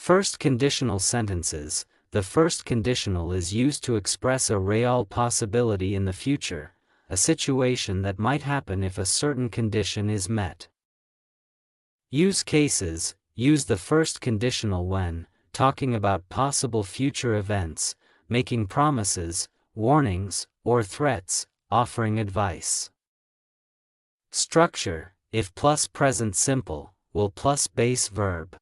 First conditional sentences. The first conditional is used to express a real possibility in the future, a situation that might happen if a certain condition is met. Use cases. Use the first conditional when talking about possible future events, making promises, warnings, or threats, offering advice. Structure. If plus present simple, will plus base verb.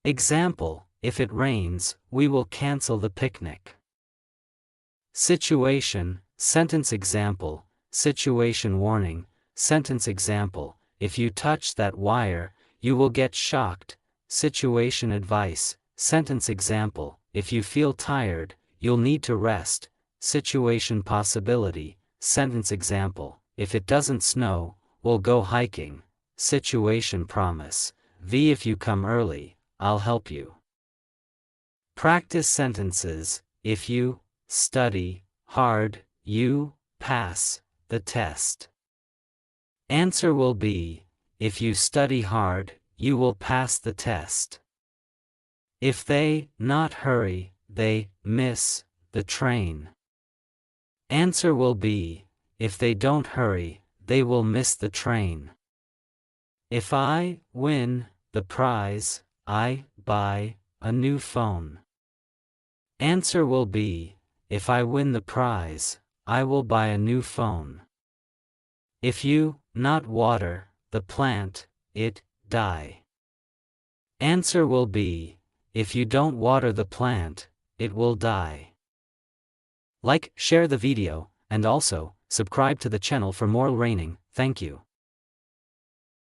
Example. If it rains, we will cancel the picnic. Situation. Sentence example. Situation warning. Sentence example. If you touch that wire, you will get shocked. Situation advice. Sentence example. If you feel tired, you'll need to rest. Situation possibility. Sentence example. If it doesn't snow, we'll go hiking. Situation promise. If you come early, I'll help you. Practice sentences. If you study hard, you pass the test. Answer will be, if you study hard, you will pass the test. If they not hurry, they miss the train. Answer will be, if they don't hurry, they will miss the train. If I win the prize, I buy a new phone. Answer will be, if I win the prize, I will buy a new phone. If you not water the plant, it die. Answer will be, if you don't water the plant, it will die. Like, share the video, and also, subscribe to the channel for more learning. Thank you.